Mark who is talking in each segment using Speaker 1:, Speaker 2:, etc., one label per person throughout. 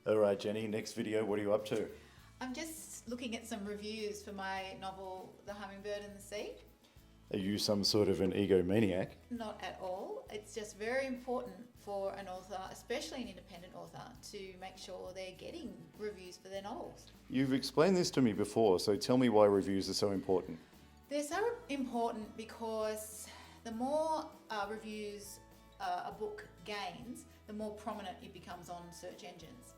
Speaker 1: All right, Jenny, next video, what are you up to?
Speaker 2: I'm just looking at some reviews for my novel, The Hummingbird and the Sea.
Speaker 1: Are you some sort of an egomaniac?
Speaker 2: Not at all. It's just very important for an author, especially an independent author, to make sure they're getting reviews for their novels.
Speaker 1: You've explained this to me before, so tell me why reviews are so important.
Speaker 2: They're so important because the more reviews a book gains, the more prominent it becomes on search engines.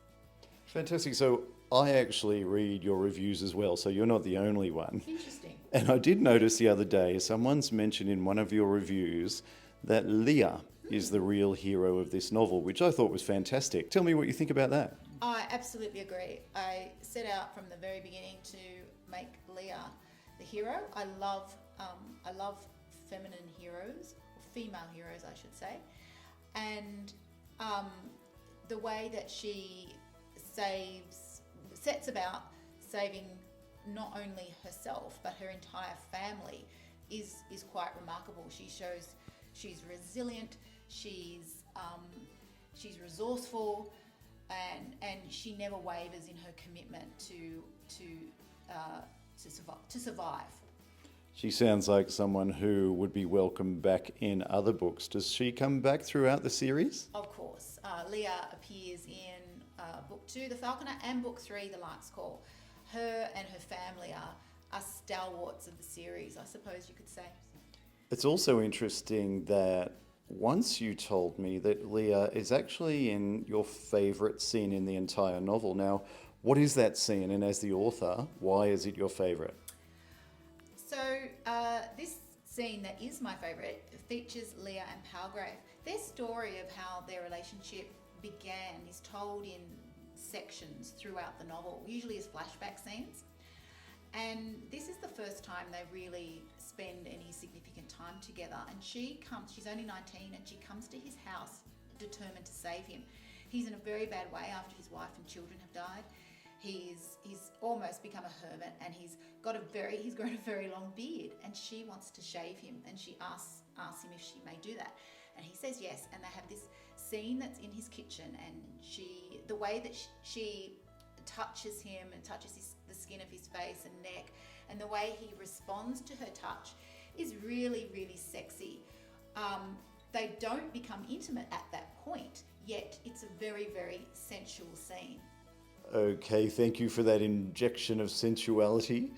Speaker 1: Fantastic. So I actually read your reviews as well, so you're not the only one.
Speaker 2: Interesting.
Speaker 1: And I did notice the other day, someone's mentioned in one of your reviews that Leah is the real hero of this novel, which I thought was fantastic. Tell me what you think about that.
Speaker 2: I absolutely agree. I set out from the very beginning to make Leah the hero. I love feminine heroes, or female heroes, I should say, and the way that she sets about saving not only herself but her entire family is quite remarkable. She shows she's resilient, she's resourceful, and she never wavers in her commitment to survive.
Speaker 1: She sounds like someone who would be welcome back in other books. Does she come back throughout the series?
Speaker 2: Of course. Leah appears in Book 2, The Falconer, and Book 3, The Lark's Call. Her and her family are stalwarts of the series, I suppose you could say.
Speaker 1: It's also interesting that once you told me that Leah is actually in your favourite scene in the entire novel. Now, what is that scene, and as the author, why is it your favourite?
Speaker 2: So this scene that is my favourite features Leah and Palgrave. Their story of how their relationship began is told in sections throughout the novel, usually as flashback scenes. And this is the first time they really spend any significant time together. And she's only 19, and she comes to his house determined to save him. He's in a very bad way after his wife and children have died. He's almost become a hermit, and he's grown a very long beard, and she wants to shave him, and she asks him if she may do that, and he says yes. And they have this scene that's in his kitchen, and the way that she touches him and touches the skin of his face and neck, and the way he responds to her touch is really, really sexy. They don't become intimate at that point, yet it's a very, very sensual scene.
Speaker 1: Okay, thank you for that injection of sensuality.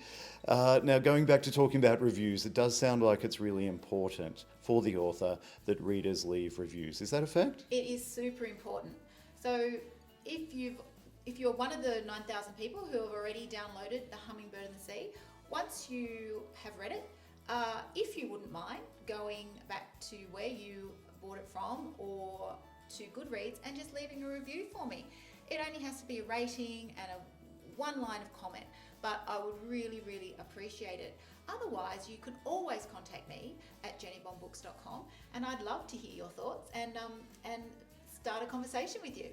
Speaker 1: Now, going back to talking about reviews, it does sound like it's really important for the author that readers leave reviews. Is that a fact?
Speaker 2: It is super important. So if you're one of the 9,000 people who have already downloaded The Hummingbird and the Sea, once you have read it, if you wouldn't mind going back to where you bought it from or to Goodreads and just leaving a review for me. It only has to be a rating and one line of comment, but I would really, really appreciate it. Otherwise, you can always contact me at jennybombooks.com, and I'd love to hear your thoughts and start a conversation with you.